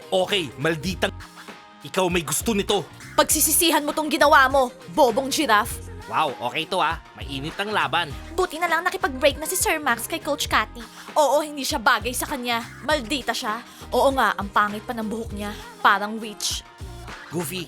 Okay, malditang... Ikaw may gusto nito. Pagsisisihan mo tong ginawa mo, bobong giraffe. Wow, okay to ah. Mainit ang laban. Buti na lang nakipag-break na si Sir Max kay Coach Cathy. Oo, hindi siya bagay sa kanya. Maldita siya. Oo nga, ang pangit pa ng buhok niya. Parang witch. Goofy,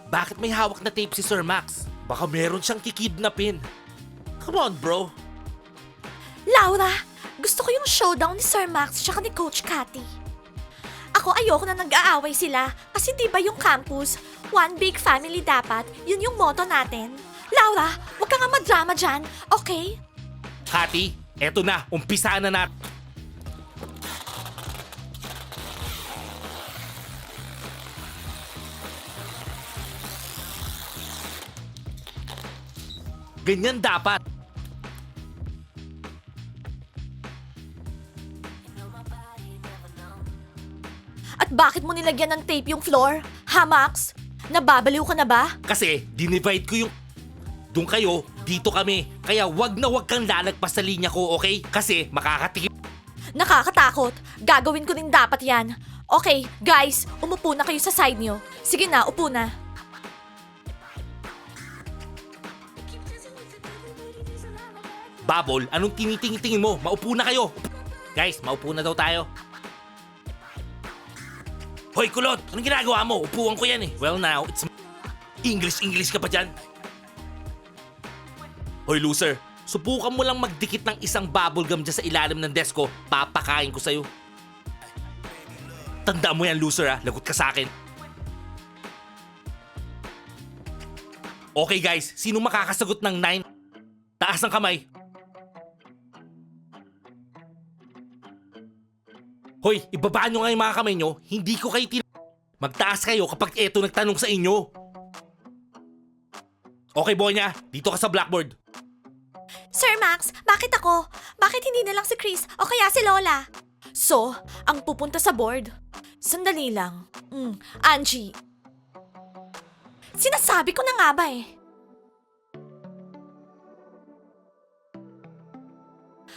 bakit may hawak na tape si Sir Max? Baka meron siyang kikidnapin. Come on, bro. Laura, gusto ko yung showdown ni Sir Max tsaka ni Coach Cathy. Ako ayoko na nag-aaway sila kasi di ba yung campus, one big family dapat, yun yung motto natin. Laura, huwag ka nga madrama dyan, okay? Cathy, eto na. Umpisa na natin. Ganyan dapat. At bakit mo nilagyan ng tape yung floor? Ha, Max? Nababaliw ka na ba? Kasi dinivide ko yung... Doon kayo, dito kami. Kaya wag na wag kang lalagpas sa linya ko, okay? Kasi makakatikim... Nakakatakot. Gagawin ko din dapat yan. Okay, guys, umupo na kayo sa side nyo. Sige na, upo na. Babol, anong tinitingin mo? Maupo na kayo. Guys, maupo na daw tayo. Hoy, kulot! Anong ginagawa mo? Upuan ko yan eh. Well now, it's... English ka pa dyan? Hoy, loser. Subukan mo lang magdikit ng isang bubblegum dyan sa ilalim ng desk ko. Papakain ko sa'yo. Tandaan mo yan, loser ah. Lagot ka sa akin. Okay guys, sino makakasagot ng 9? Taas ng kamay. Hoy, ibabaan nyo nga yung mga kamay nyo. Hindi ko kayo Magtaas kayo kapag eto nagtanong sa inyo. Okay, Bonya. Dito ka sa blackboard. Sir Max, bakit ako? Bakit hindi na lang si Chris o kaya si Lola? So, ang pupunta sa board? Sandali lang. Angie. Sinasabi ko na nga ba eh.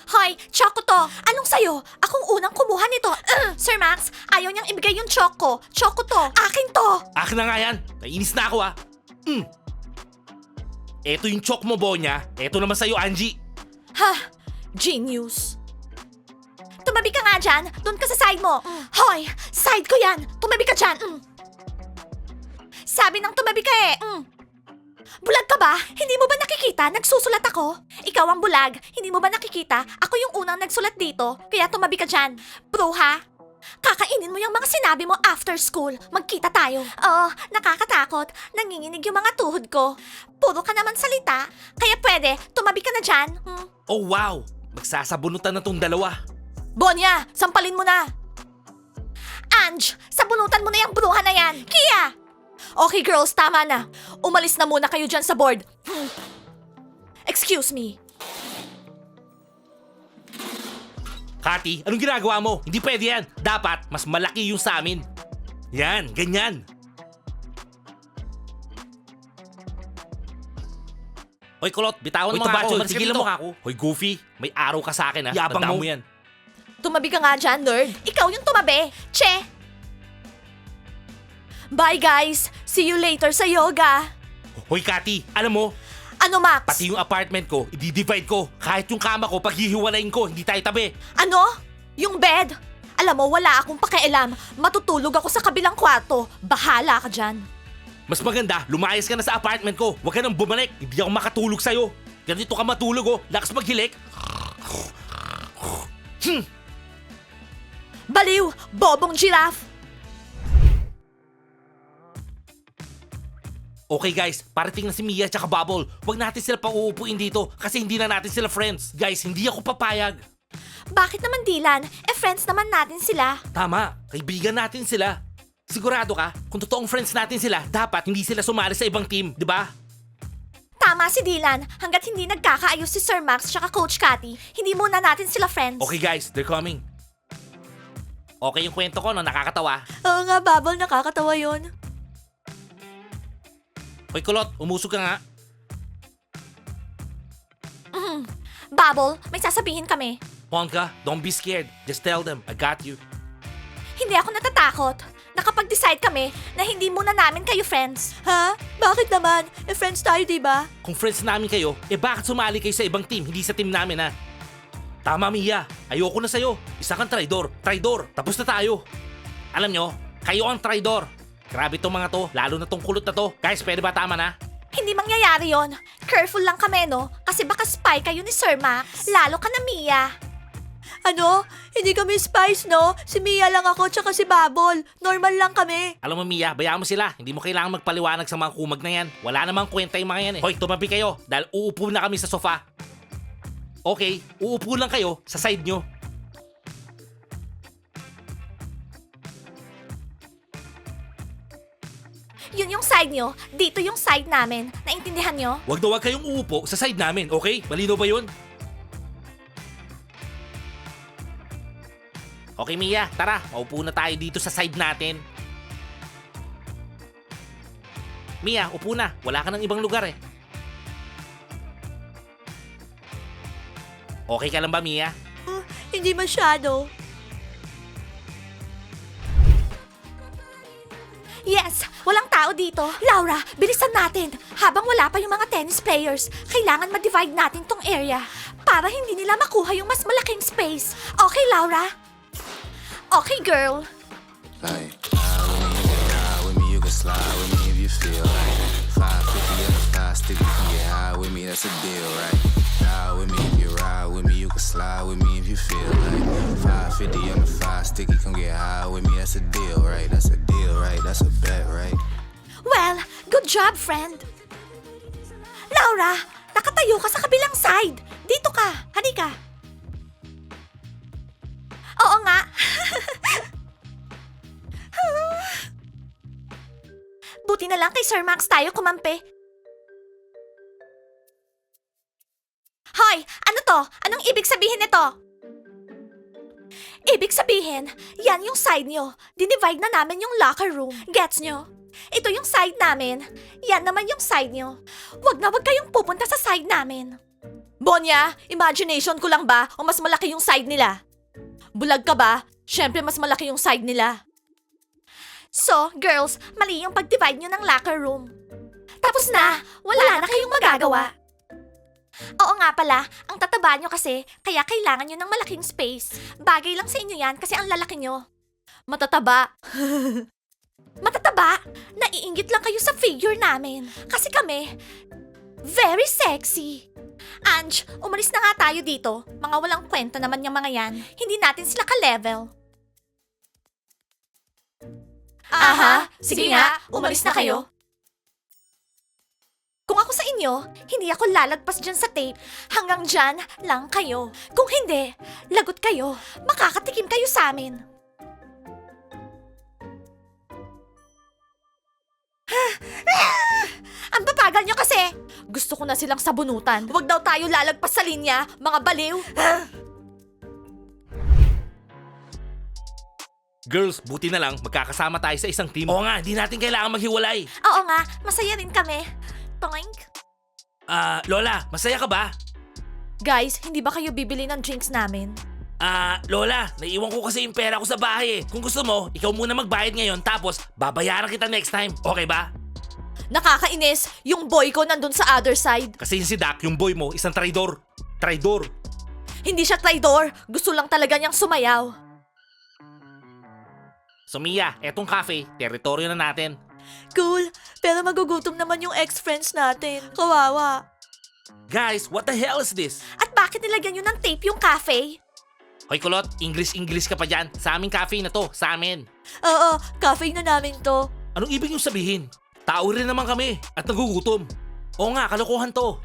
Hoy, choco to! Anong sayo? Akong unang kumuha nito. Sir Max, ayaw niyang ibigay yung choco. Choco to. Akin to. Akin na nga yan. Nainis na ako ah. Eto yung chok mo, Bonya. Eto naman sa'yo, Angie. Ha, genius. Tumabi ka nga dyan. Doon ka sa side mo. Hoy, side ko yan. Tumabi ka dyan. Sabi nang tumabi ka eh. Bulag ka ba? Hindi mo ba nakikita? Nagsusulat ako. Ikaw ang bulag. Hindi mo ba nakikita? Ako yung unang nagsulat dito. Kaya tumabi ka dyan. Bro ha? Kakainin mo yung mga sinabi mo after school. Magkita tayo. Oo, nakakatakot. Nanginginig yung mga tuhod ko. Puro ka naman salita. Kaya pwede, tumabi ka na dyan. Oh wow, magsasabunutan na tong dalawa. Bonya, sampalin mo na. Ange, sabunutan mo na yung bruha na yan. Kia! Okay girls, tama na. Umalis na muna kayo dyan sa board. Excuse me. Cathy, anong ginagawa mo? Hindi pwede yan. Dapat, mas malaki yung sa amin. Yan, ganyan. Hoy, Kulot, bitawan mo nga ako. Tigilan mo nga ako. Hoy, Goofy, may araw ka sa akin ha. Yabang Tandaan mo. mo yan. Tumabi ka nga dyan, nerd. Ikaw yung tumabi. Che! Bye guys! See you later sa yoga. Hoy, Cathy, alam mo, Ano, Max? pati yung apartment ko, i-divide ko. Kahit yung kama ko, paghihiwalayin ko, hindi tayo tabi. Ano? Yung bed? Alam mo, wala akong pakialam. Matutulog ako sa kabilang kwarto. Bahala ka dyan. Mas maganda, lumayas ka na sa apartment ko. Huwag ka nang bumalik. Hindi ako makatulog sa'yo. Ganito ka matulog oh. Lakas maghilik. Baliw! Bobong giraffe! Okay guys, parating na si Mia at Bubble. Huwag natin sila pauupuin dito kasi hindi na natin sila friends. Guys, hindi ako papayag. Bakit naman Dylan? Friends naman natin sila. Tama, kaibigan natin sila. Sigurado ka, kung totoong friends natin sila, dapat hindi sila sumali sa ibang team, di ba? Tama si Dylan. Hanggat hindi nagkakaayos si Sir Max tsaka Coach Cathy, hindi muna natin sila friends. Okay guys, they're coming. Okay yung kwento ko, no? Nakakatawa. Oo nga, Bubble. Nakakatawa yun. Hoy Kulot, umusog ka nga. Bubble, may sasabihin kami. Ponka, don't be scared. Just tell them, I got you. Hindi ako natatakot. nakapag-decide kami na hindi muna namin kayo friends. Ha? Bakit naman? Friends tayo, di ba? Kung friends namin kayo, bakit sumali kayo sa ibang team, hindi sa team namin ha? Tama Mia, ayoko na sa'yo. Isa kang traidor. Traidor, tapos na tayo. Alam nyo, kayo ang traidor. Grabe tong mga to, lalo na tong kulot na to. Guys, pwede ba tama na? Hindi mangyayari yon. Careful lang kami, no? Kasi baka spy kayo ni Sir Max. Lalo ka na, Mia. Ano? Hindi kami spies, no? Si Mia lang ako tsaka si Babol. Normal lang kami. Alam mo Mia, bayaan mo sila. Hindi mo kailangan magpaliwanag sa mga kumag na yan. Wala namang kwenta yung mga yan eh. Hoy, tumabi kayo dahil uupo na kami sa sofa. Okay, uupo lang kayo sa side nyo. Yun yung side nyo, dito yung side namin. Naintindihan nyo? Wag na wag kayong uupo sa side namin, okay? Malino ba yun? Okay Mia, tara, maupo na tayo dito sa side natin. Mia, upo na. Wala ka ng ibang lugar eh. Okay ka lang ba Mia? Hindi masyado. Yes, walang tao dito. Laura, bilisan natin. Habang wala pa yung mga tennis players, kailangan ma-divide natin tong area para hindi nila makuha yung mas malaking space. Okay, Laura? Okay, girl. Like, ride with me, you can slide with me if you feel like 550 on the fly stick, you can get high with me, that's a deal, right? Ride with me if you ride with me, you can slide with me if you feel like 550 on the fly stick, you can get high with me, that's a deal, right? That's a deal, right? That's a bet, right? Well, good job, friend. Laura, nakatayo ka sa kabilang side. Dito ka. Halika. Oo nga. Buti na lang kay Sir Max tayo kumampi. Hoy, ano to? Anong ibig sabihin nito? Ibig sabihin, yan yung side nyo. Dinivide na namin yung locker room. Gets nyo? Ito yung side namin. Yan naman yung side nyo. Wag na wag kayong pupunta sa side namin. Bonya, imagination ko lang ba o mas malaki yung side nila? Bulag ka ba? Siyempre mas malaki yung side nila. So, girls, mali yung pag-divide nyo ng locker room. Tapos na! Wala na kayong magagawa. Oo nga pala, ang tataba nyo kasi, kaya kailangan nyo ng malaking space. Bagay lang sa inyo yan kasi ang lalaki nyo. Matataba. Matataba? Naiinggit lang kayo sa figure namin. Kasi kami, very sexy. Ange, umalis na nga tayo dito. Mga walang kwenta naman yung mga yan. Hindi natin sila ka-level. Aha, sige nga, umalis na kayo. Kung ako sa inyo, hindi ako lalagpas dyan sa tape. Hanggang dyan lang kayo. Kung hindi, lagot kayo. Makakatikim kayo sa amin. Ang babagal nyo kasi. Gusto ko na silang sabunutan. Huwag daw tayo lalagpas sa linya, mga baliw. Girls, buti na lang magkakasama tayo sa isang team. Oo nga, di natin kailangan maghiwalay. Oo nga, masaya rin kami. Toink. Lola, masaya ka ba? Guys, hindi ba kayo bibili ng drinks namin? Lola, naiiwan ko kasi yung pera ko sa bahay eh. Kung gusto mo, ikaw muna magbayad ngayon tapos babayaran kita next time. Okay ba? Nakakainis, yung boy ko nandun sa other side. Kasi si Dak, yung boy mo, isang traidor. Traidor. Hindi siya traidor, gusto lang talaga niyang sumayaw. So Mia, etong cafe, teritoryo na natin. Cool, pero magugutom naman yung ex-friends natin. Kawawa. Guys, what the hell is this? At bakit nilagyan nyo ng tape yung cafe? Hoy Kulot, English ka pa dyan. Sa aming cafe na to, sa amin. Oo, cafe na namin to. Anong ibig nyo sabihin? Tao rin naman kami at nagugutom. Oo nga, kalokohan to.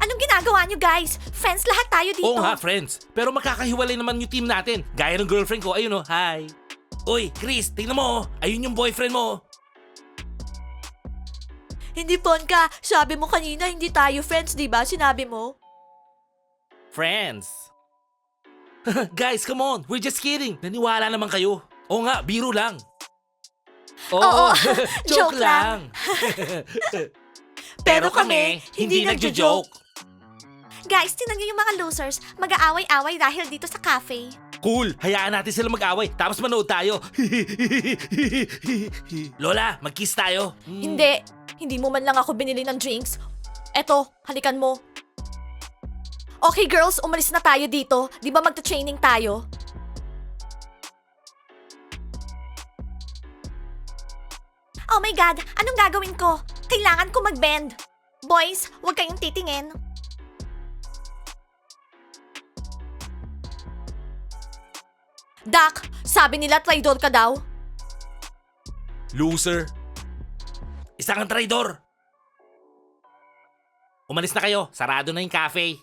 Anong ginagawa nyo guys? Friends lahat tayo dito. Oo nga, friends. Pero magkakahiwalay naman yung team natin. Gaya ng girlfriend ko, ayun oh, hi. Uy, Chris, tingnan mo oh. Ayun yung boyfriend mo. Hindi Ponka, sabi mo kanina hindi tayo friends, di ba? Sinabi mo? Friends. Guys, come on. We're just kidding. Naniwala naman kayo. Oo nga, biro lang. Oo, joke joke lang. Pero kami, hindi nagjo-joke. Guys, tinan nyo yung mga losers. Mag-aaway-away dahil dito sa cafe. Cool, hayaan natin sila mag-away, tapos manood tayo. Lola, mag-kiss tayo. Hindi mo man lang ako binili ng drinks. Eto, halikan mo. Okay girls, umalis na tayo dito. Di ba magta-training tayo? Oh my God, anong gagawin ko? Kailangan ko mag-bend. Boys, huwag kayong titingin. Dak, sabi nila traidor ka daw. Loser. Isa kang traidor. Umalis na kayo, sarado na yung cafe.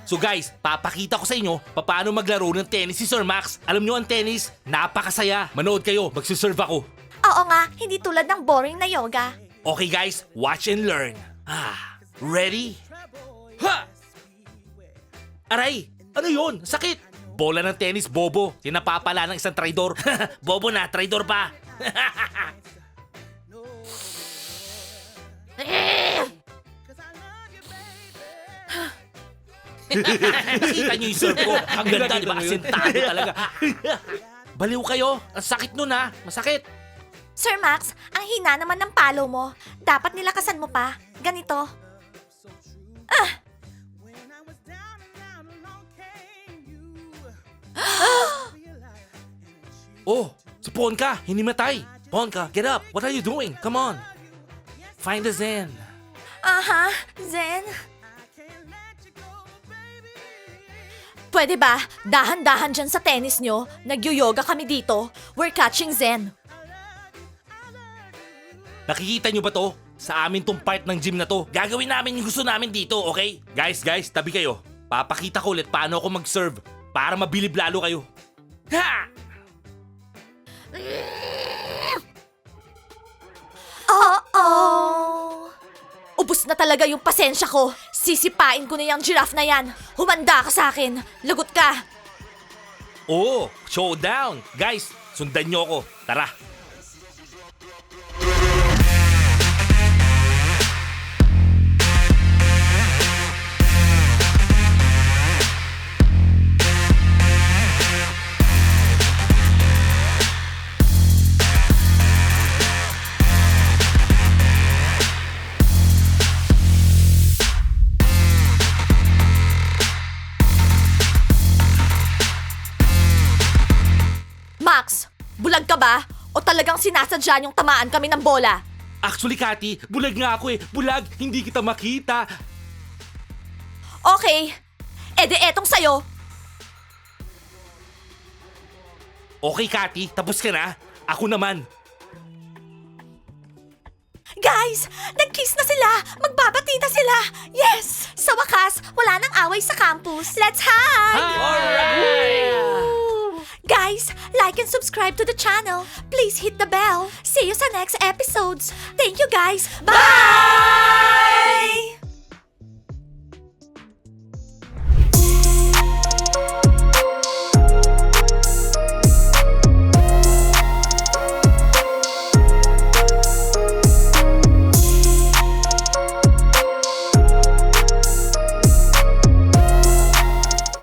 So guys, papakita ko sa inyo paano maglaro ng tennis si Sir Max. Alam nyo ang tennis, napakasaya. Manood kayo, magsiserve ako. Oo nga, hindi tulad ng boring na yoga. Okay guys, watch and learn. Ready? Ha! Aray, ano yun? Sakit! Bola ng tennis, bobo. Sinapapala ng isang traidor. Bobo na, traidor pa. Nakita niyo yung serve ko. Ang ganda, di ba? Sentado talaga. Baliw kayo. Ang sakit nun ha. Masakit. Sir Max, ang hina naman ng palo mo. Dapat nilakasan mo pa. Ganito. Oh, si Ponka, hinimatay. Ponka, get up. What are you doing? Come on. Find the Zen. Aha, Zen. Pwede ba? Dahan-dahan dyan sa tennis nyo. Nagyo-yoga kami dito. We're catching Zen. Nakikita nyo ba to? Sa amin tong part ng gym na to. Gagawin namin yung gusto namin dito, okay? Guys, tabi kayo. Papakita ko ulit paano ako mag-serve para mabilib lalo kayo. Ha! Oh. Ubus na talaga yung pasensya ko. Sisipain ko na yung giraffe na yan. Humanda ka sa akin. Lagot ka. Oh, showdown! Guys, sundan nyo ako. Tara. Max, bulag ka ba? O talagang sinasadya niyong tamaan kami ng bola? Actually, Kati, bulag nga ako eh. Bulag, hindi kita makita. Okay. Ede etong sayo. Okay, Kati, tapos ka na. Ako naman. Guys, nag-kiss na sila! Magbabati na sila! Yes! Sa wakas, wala nang away sa campus. Let's hug! Alright! Guys, like and subscribe to the channel. Please hit the bell. See you sa next episodes. Thank you guys. Bye!